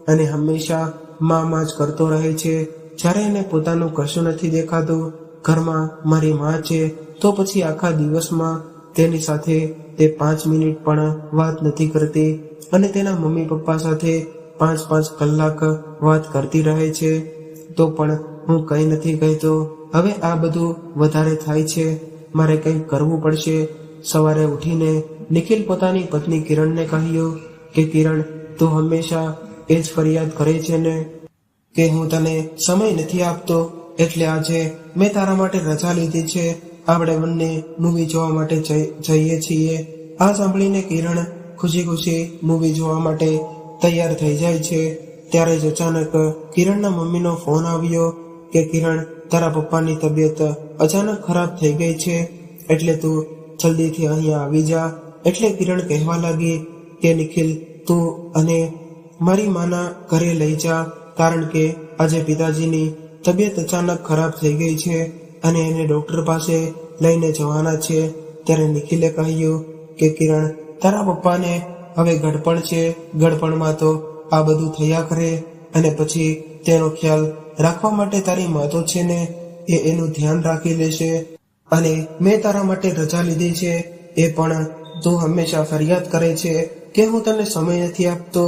અને હંમેશા માં જ કરતો રહે છે. જ્યારે એને પોતાનું કશું નથી દેખાતું, ઘરમાં મારી માં છે, તો પછી આખા દિવસમાં તેની સાથે તે 5 મિનિટ પણ વાત નથી કરતી અને તેના મમ્મી પપ્પા સાથે 5-5 કલાક વાત કરતી રહે છે. તો પણ હું કંઈ નથી કહેતો. હવે આ બધું વધારે થાય છે, મારે કંઈક કરવું પડશે. સવારે ઉઠીને નિખિલ પોતાની પત્ની કિરણને કહ્યું કે કિરણ, તું હંમેશા એ જ ફરિયાદ કરે છે ને કે હું તને સમય નથી આપતો, એટલે આજે મેં તારા માટે રજા લીધી છે. આપણે બંને મૂવી જોવા માટે જઈએ છીએ. આ સાંભળીને કિરણ ખુશી ખુશી મૂવી જોવા માટે તૈયાર થઈ જાય છે. ત્યારે જ અચાનક કિરણના મમ્મીનો ફોન આવ્યો કે કિરણ, તારા પપ્પાની તબિયત અચાનક ખરાબ થઈ ગઈ છે, એટલે તું જલ્દીથી અહીંયા આવી જા. એટલે કિરણ કહેવા લાગી કે નિખિલ, તું અને મારી માના ઘરે લઈ જા, કારણ કે આજે પિતાજીની તબિયત અચાનક ખરાબ થઈ ગઈ છે અને એને ડોક્ટર પાસે લઈને જવાના છે. ત્યારે નિખિલે કહ્યું કે કિરણ, તારા પપ્પાને હવે ગડપણ છે. ગડપણમાં તો આ બધું થયા કરે અને પછી તેનો ખ્યાલ રાખવા માટે તારી મા તો છે ને, એ એનું ધ્યાન રાખી લેશે. અને મેં તારા માટે રજા લીધી છે, એ પણ તું હંમેશા ફરિયાદ કરે છે કે હું તને સમય નથી આપતો,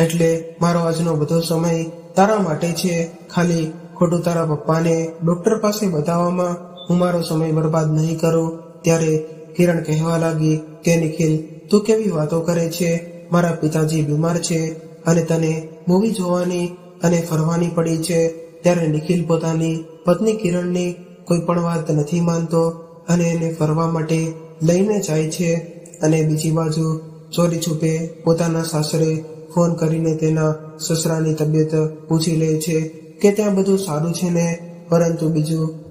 એટલે મારો આજનો બધો સમય તારા માટે છે. ખાલી ખોટું તારા પપ્પાને ડોક્ટર પાસે બતાવવામાં હું મારો સમય બરબાદ નહીં કરું. ત્યારે કિરણ કહેવા લાગી કે નિખિલ, તું કેવી વાતો કરે છે? મારા પિતાજી બીમાર છે અને તને મૂવી જોવાની અને ફરવાની પડી છે. ત્યારે નિખિલ પોતાની પત્ની કિરણની કોઈ પણ વાત નથી માનતો અને એને ફરવા માટે લઈને જાય છે. અને બીજી બાજુ ચોરી છુપે પોતાના સાસરે ફોન કરીને તેના સસરાની તબિયત પૂછી લે છે કે ત્યાં બધું સારું છે ને. પરંતુ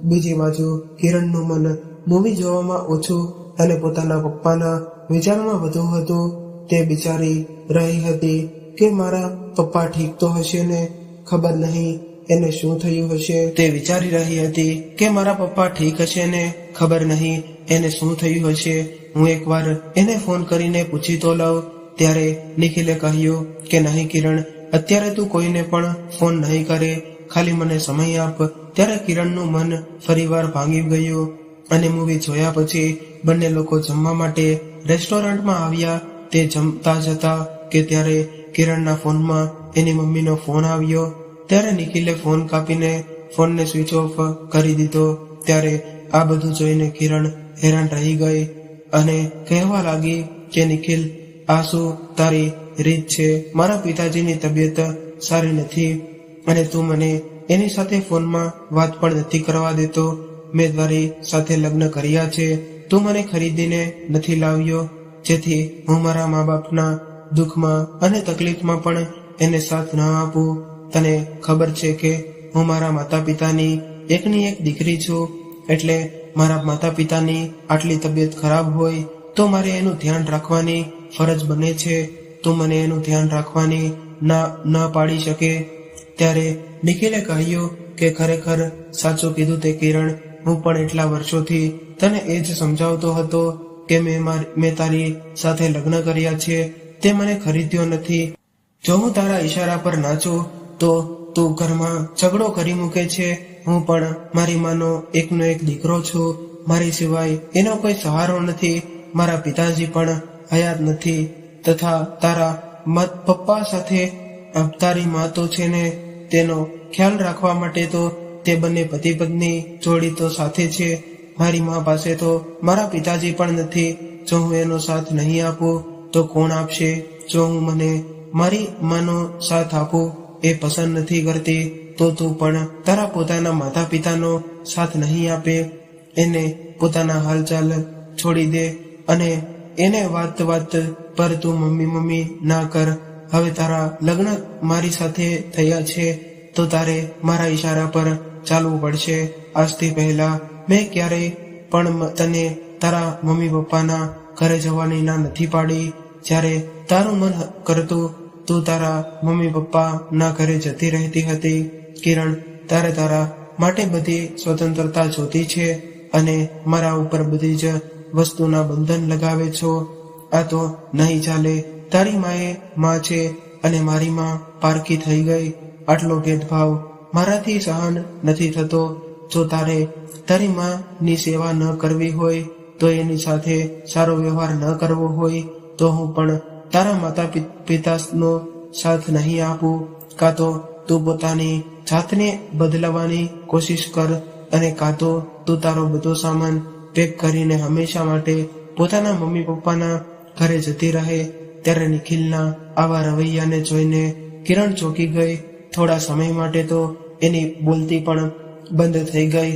બીજી બાજુ કિરણનું મન મૂવી જોવામાં ઓછું અને પોતાના પપ્પાના વિચારમાં વધુ હતું. તે વિચારી રહી હતી કે મારા પપ્પા ઠીક તો હશે ને, ખબર નહીં એને શું થયું હશે. તે વિચારી રહી હતી કે મારા પપ્પા ઠીક હશે ને, ખબર નહીં એને શું થયું હશે. હું એકવાર એને ફોન કરીને પૂછી તો લઉં. ત્યારે નિખિલે કહ્યું કે નહીં કિરણ, અત્યારે તું કોઈને પણ ફોન નહીં કરે, ખાલી મને સમય આપ. ત્યારે કિરણનું મન ફરીવાર ભાંગી ગયું અને મૂવી જોયા પછી બંને લોકો જમવા માટે રેસ્ટોરન્ટમાં આવ્યા. તે જમતા જ હતા કે ત્યારે કિરણના ફોનમાં એની મમ્મીનો ફોન આવ્યો. ત્યારે નિખિલે ફોન કાપીને ફોનને સ્વિચ ઓફ કરી દીધો. ત્યારે આ બધું જોઈને કિરણ હેરાન રહી ગઈ અને કહેવા લાગી કે નિખિલ, આ શું તારી રીત છે? મારા પિતાજીની તબિયત સારી નથી અને તું મને એની સાથે ફોનમાં વાત પણ નથી કરવા દેતો. મેં તારી સાથે લગ્ન કર્યા છે, તું મને ખરીદીને નથી લાવ્યો જેથી હું મારા મા બાપના દુઃખમાં અને તકલીફમાં પણ એને સાથ ન આપું. તને ખબર છે કે હું મારા માતા પિતાની એકની એક દીકરી છું, એટલે મારા માતા પિતાની આટલી તબિયત ખરાબ હોય તો મારે એનું ધ્યાન રાખવાની ફરજ બને છે. તું મને એનું ધ્યાન રાખવાની ન પાડી શકે. ત્યારે નિખિલે કહ્યું કે ખરેખર સાચું કીધું તે કિરણ, હું પણ એટલા વર્ષોથી તને એ જ સમજાવતો હતો કે મેં તારી સાથે લગ્ન કર્યા છે, તે મને ખરીદ્યો નથી. જો હું તારા ઈશારા પર નાચું તો તું ઘરમાં ઝઘડો કરી મૂકે છે. હું પણ મારી માનો એકનો એક દીકરો છું, મારી સિવાય એનો કોઈ સહારો નથી. મારા પિતાજી પણ હયાત નથી તથા તારા પપ્પા સાથે તારી મા તો છે ને, તેનો ખ્યાલ રાખવા માટે તો તે બંને પતિ પત્ની જોડી તો સાથે છે. મારી મા પાસે તો મારા પિતાજી પણ નથી. જો હું એનો સાથ નહીં આપું તો કોણ આપશે? જો હું મને મારી માનો સાથ આપું એ પસંદ નથી કરતી તો તું પણ તારા પોતાના માતા પિતાનો સાથ નહીં આપે. એને પોતાના હાલચાલ છોડી દે અને એને વાત પર તું મમ્મી ના કર. હવે તારા લગ્ન મારી સાથે થયા છે તો તારે મારા ઈશારા પર ચાલવું પડશે. આજથી પહેલા મેં ક્યારેય પણ તને તારા મમ્મી પપ્પાના ઘરે જવાની ના નથી પાડી. જ્યારે તારું મન કરતું તું તારા મમ્મી પપ્પા ના ઘરે જતી રહેતી હતી. કિરણ, તારે તારા માટે બધી સ્વતંત્રતા જોતી છે અને મારા ઉપર બધી જ વસ્તુના બંધન લગાવે છો. આ તો નહીં ચાલે. તારી માએ માં છે અને મારી માં પારકી થઈ ગઈ. આટલો ભેદભાવ મારાથી સહન નથી થતો. જો તારે તારી માની સેવા ન કરવી હોય તો એની સાથે સારો વ્યવહાર ન કરવો હોય તો હું પણ તારા માતા પિતાનો સાથ નહીં આપું. કાં તો તું પોતાની જાતને બદલવાની કોશિશ કર અને કાં તો તું તારો બધો સામાન પેક કરીને હંમેશા માટે પોતાના મમ્મી પપ્પાના ઘરે જતી રહે. ત્યારે નિખિલના આવા રવૈયાને જોઈને કિરણ ચોંકી ગઈ. થોડા સમય માટે તો એની બોલતી પણ બંધ થઈ ગઈ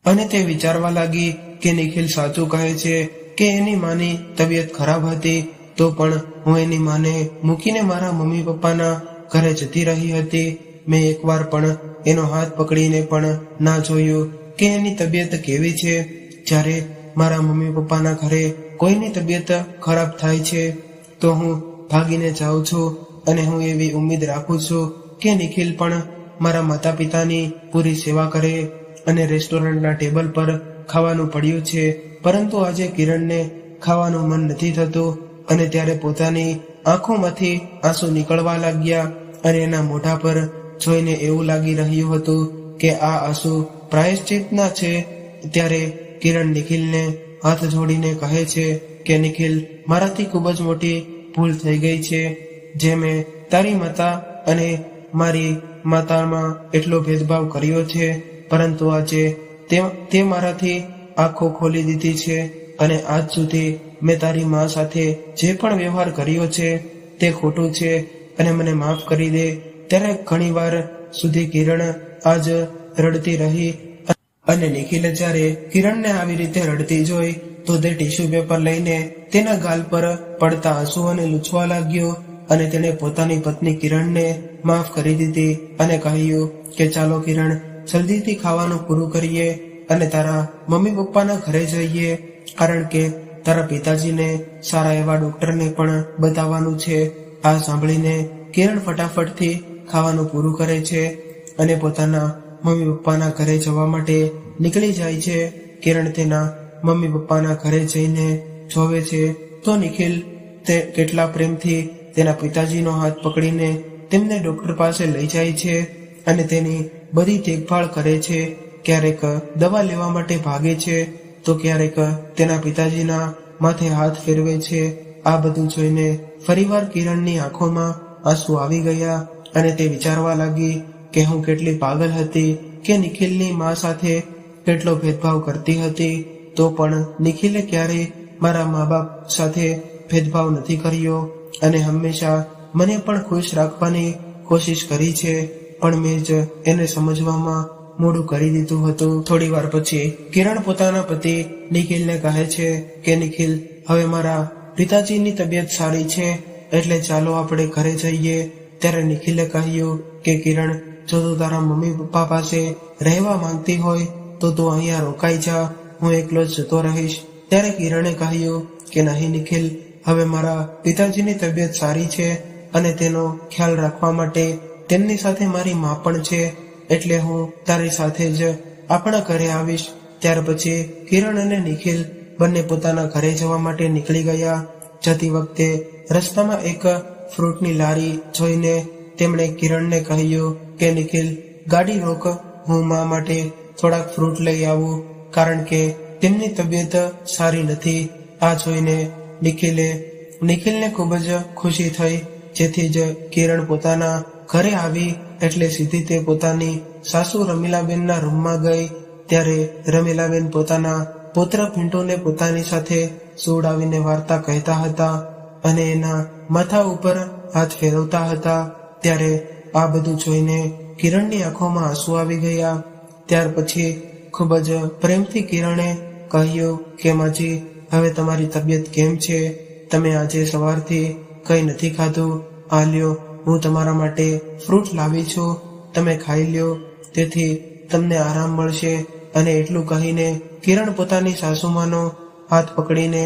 અને તે વિચારવા લાગી કે નિખિલ સાચું કહે છે કે એની માની તબિયત ખરાબ હતી તો પણ હું એની માને મૂકીને મારા મમ્મી પપ્પાના ઘરે જતી રહી હતી. મેં એકવાર પણ એનો હાથ પકડીને પણ ના જોયું કે એની તબિયત કેવી છે. જ્યારે મારા મમ્મી પપ્પાના ઘરે કોઈની તબિયત ખરાબ થાય છે તો હું ભાગીને જાઉં છું અને હું એવી ઉમ્મીદ રાખું છું કે નિખિલ પણ મારા માતા પિતાની પૂરી સેવા કરે અને રેસ્ટોરન્ટના ટેબલ પર ખાવાનું પડ્યું છે, પરંતુ આજે કિરણને ખાવાનું મન નથી થતું અને ત્યારે પોતાની આંખોમાંથી આંસુ નીકળવા લાગ્યા અને એના મોઢા પર જોઈને એવું લાગી રહ્યું હતું કે આ આંસુ પ્રાયશ્ચિતના છે. ત્યારે કિરણ નિખિલને હાથ જોડીને કહે છે કે નિખિલ, મારાથી ખૂબ જ મોટી ભૂલ થઈ ગઈ છે, જે મેં તારી માતા અને મારી માતામાં એટલો ભેદભાવ કર્યો છે, પરંતુ આજે તે મારાથી આંખો ખોલી દીધી છે અને આજ સુધી મેં તારી મા સાથે જે પણ વ્યવહાર કર્યો છે તે ખોટું છે અને મને માફ કરી દે. ત્યારે ઘણી વાર સુધી કિરણ આજ રડતી રહી અને નિખિલે જ્યારે કિરણને આવી રીતે રડતી જોઈ તો તે ટીશ્યુ પેપર લઈને તેના ગાલ પર પડતા આંસુઓને લૂછવા લાગ્યો અને તેણે પોતાની પત્ની કિરણને માફ કરી દીધી અને કહ્યું કે ચાલો કિરણ, જલ્દીથી ખાવાનું પૂરું કરીએ અને તારા મમ્મી પપ્પાના ઘરે જઈએ, કારણ કે તારા પિતાજીને સારા એવા ડોક્ટરને પણ બતાવવાનું છે. આ સાંભળીને કિરણ ફટાફટથી ખાવાનું પૂરું કરે છે અને પોતાના મમ્મી પપ્પાના ઘરે જવા માટે નીકળી જાય છે. કિરણ તેના મમ્મી પપ્પાના ઘરે જઈને જોવે છે તો નિખિલ તે કેટલા પ્રેમથી તેના પિતાજીનો હાથ પકડીને તેમને ડોક્ટર પાસે લઈ જાય છે અને તેની બધી દેખભાળ કરે છે. ક્યારેક દવા લેવા માટે ભાગે છે તો ક્યારેક તેના પિતાજીના માથે હાથ ફેરવે છે. આ બધું જોઈને ફરીવાર કિરણની આંખોમાં આંસુ આવી ગયા અને તે વિચારવા લાગી કે હું કેટલી પાગલ હતી કે નિખિલની મા સાથે કેટલો ભેદભાવ કરતી હતી, તો પણ નિખિલે ક્યારેય મારા મા બાપ સાથે ભેદભાવ નથી કર્યો અને હંમેશા મને પણ ખુશ રાખવાની કોશિશ કરી છે, પણ મેં જ એને સમજવામાં મોડું કરી દીધું હતું. થોડી વાર પછી કિરણ પોતાના પતિ નિખિલને કહે છે કે નિખિલ, હવે મારા પિતાજીની તબિયત સારી છે, એટલે ચાલો આપણે ઘરે જઈએ. ત્યારે નિખિલે કહ્યું કે કિરણ, જો તું તારા મમ્મી પપ્પા પાસે રહેવા માંગતી હોય તો તું અહીંયા રોકાઈ જા, હું એકલો જ જતો રહીશ. ત્યારે કિરણે કહ્યું કે નહીં નિખિલ, હવે મારા પિતાજીની તબિયત સારી છે અને તેનો ખ્યાલ રાખવા માટે તેમની સાથે મારી મા પણ છે, એટલે હું તારી સાથે જ આપણા ઘરે આવીશ. ત્યાર પછી કિરણ અને નિખિલ બંને પોતાના ઘરે જવા માટે નીકળી ગયા. જતી વખતે રસ્તામાં એક ફ્રૂટની લારી જોઈને તેમણે કિરણને કહ્યું કે નિખિલ, ગાડી રોક, હું મા માટે થોડાક ફ્રૂટ લઈ આવું, કારણ કે તેમની તબિયત સારી નથી. આ જોઈને નિખિલને ખૂબ જ ખુશી થઈ, જેથી જ કિરણ પોતાના ઘરે આવી એટલે સીધી તે પોતાની સાસુ રમીલાબેનના રૂમમાં ગઈ. ત્યારે રમીલાબેન પોતાના પુત્ર પિન્ટુને પોતાની સાથે સુવડાવીને વાર્તા કહેતા હતા અને એના માથા ઉપર હાથ ફેરવતા હતા. ત્યારે આ બધું જોઈને કિરણની આંખોમાં આંસુ આવી ગયા. ત્યાર પછી ખૂબ જ પ્રેમથી કિરણે કહ્યું કે માજી, હવે તમારી તબિયત કેમ છે? તમે આજે સવારથી કંઈ નથી ખાધું? આ લ્યો, હું તમારા માટે ફ્રૂટ લાવી છું, તમે ખાઈ લ્યો, તેથી તમને આરામ મળશે. અને એટલું કહીને કિરણ પોતાની સાસુમાનો હાથ પકડીને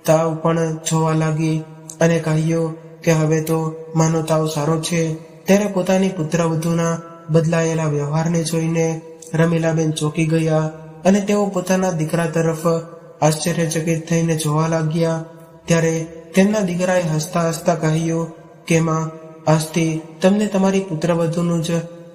તાવ પણ જોવા લાગી અને કહ્યું કે હવે તો માનો તાવ સારો છે. ત્યારે પોતાની પુત્રવધૂના બદલાયેલા વ્યવહારને જોઈને રમીલાબેન ચોંકી ગયા અને તેઓ પોતાના દીકરા તરફ આશ્ચર્યચકિત થઈને જોવા લાગ્યા. ત્યારે તેમના દીકરાએ હસતા હસતા કહ્યું કે માં, આજથી તમને તમારી પુત્રવધૂનું જ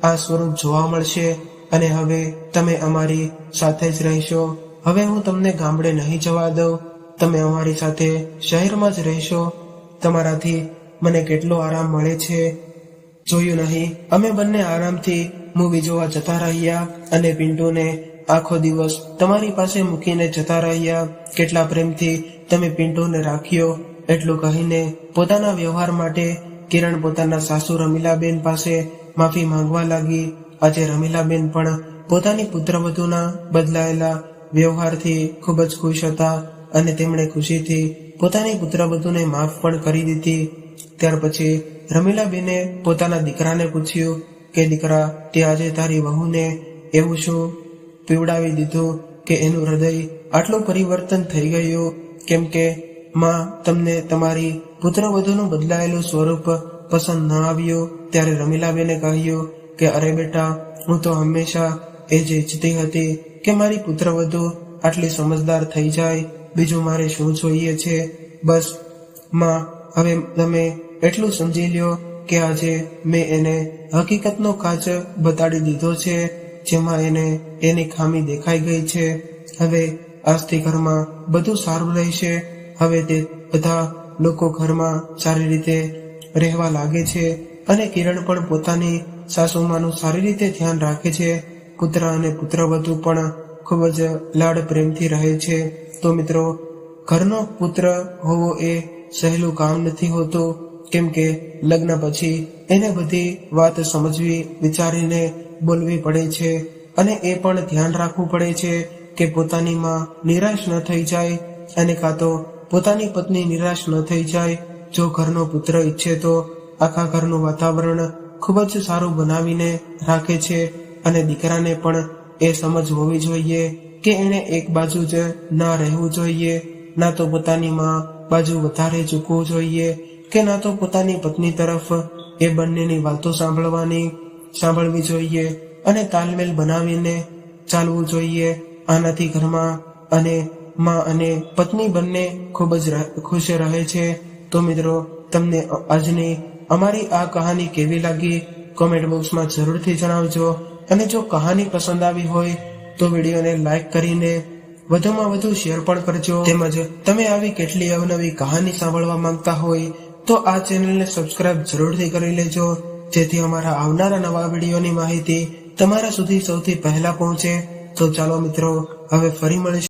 આ સ્વરૂપ જોવા મળશે અને હવે તમે અમારી સાથે જ રહેશો. હવે હું તમને ગામડે નહીં જવા દઉં, તમે અમારી સાથે શહેરમાં જ રહેશો. તમારાથી મને કેટલો આરામ મળે છે, જોયું નહીં? અમે બંને આરામથી મૂવી જોવા જતા રહ્યા અને પિન્ટુને આખો દિવસ તમારી પાસે મૂકીને જતા રહ્યા. કેટલા પ્રેમથી તમે પિન્ટુને રાખ્યો. એટલું કહીને પોતાના વ્યવહાર માટે કિરણ પોતાના સાસુ રમીલાબેન પાસે માફી માંગવા લાગી. આજે રમીલાબેન પણ પોતાની પુત્રવધૂના બદલાયેલા વ્યવહારથી ખૂબ જ ખુશ હતા અને તેમણે ખુશીથી પોતાની પુત્રવધૂને માફ પણ કરી દીધી. ત્યાર પછી રમીલાબેને પોતાના દીકરાને પૂછ્યું કે દીકરા, તે આજે તારી વહુને એવું શું પીવડાવી દીધું કે એનું હૃદય આટલું પરિવર્તન થઈ ગયું? કેમ કે માં તમને તમારી પુત્રવધૂનું બદલાયેલું સ્વરૂપ પસંદ ન આવ્યું ત્યારે રમીલાબેને કહ્યું કે અરે બેટા, હું તો હંમેશા એ જ ઈચ્છતી હતી કે મારી પુત્રવધુ આટલી સમજદાર થઈ જાય, બીજું મારે શું જોઈએ છે? બસ માં, હવે તમે એટલું સમજી લ્યો કે આજે મેં એને હકીકતનો કાચ બતાડી દીધો છે, જેમાં એને એની ખામી દેખાઈ ગઈ છે. હવે આજથી ઘરમાં બધું સારું રહેશે. હવે તે બધા લોકો ઘરમાં સારી રીતે રહેવા લાગે છે અને કિરણ પણ પોતાની સાસુમાનું સારી રીતે ધ્યાન રાખે છે. પુત્ર અને પુત્રવધુ પણ ખૂબ જ લાડ પ્રેમથી રહે છે. તો મિત્રો, ઘરનો પુત્ર હોવો એ સહેલું કામ નથી હોતું, કેમ કે લગ્ન પછી એને બધી વાત સમજવી, વિચારીને બોલવી પડે છે અને એ પણ ધ્યાન રાખવું પડે છે કે પોતાની માં નિરાશ ન થઈ જાય અને કાં તો પોતાની પત્ની નિરાશ ન થઈ જાય. જો ઘરનો પુત્ર ઈચ્છે તો આખા ઘરનું વાતાવરણ ખૂબ જ સારું બનાવીને રાખે છે અને દીકરાને પણ એ સમજ હોવી જોઈએ કે એને એક બાજુ જ ના રહેવું જોઈએ, ના તો પોતાની માં બાજુ વધારે ઝૂકવું જોઈએ કે ના તો પોતાની પત્ની તરફ. એ બંનેની વાતો સાંભળવી જોઈએ અને તાલમેલ બનાવીને ચાલવું જોઈએ. આનાથી ઘરમાં અને માં અને પત્ની બંને ખૂબ જ ખુશ રહે છે. તો મિત્રો, તમને આજની અમારી આ કહાની કેવી લાગી કોમેન્ટ બોક્સમાં જરૂરથી જણાવજો. અને જો કહાની પસંદ આવી હોય તો વિડીયોને લાઈક કરીને વધુમાં વધુ શેર પણ કરજો. તેમજ તમે આવી કેટલી અવનવી કહાની સાંભળવા માંગતા હોય તો આ ચેનલને સબસ્ક્રાઇબ જરૂરથી કરી લેજો, જેથી અમારા આવનારા નવા વિડીયોની માહિતી તમારા સુધી સૌથી પહેલા પહોંચે. તો ચાલો મિત્રો, હવે ફરી મળીશું.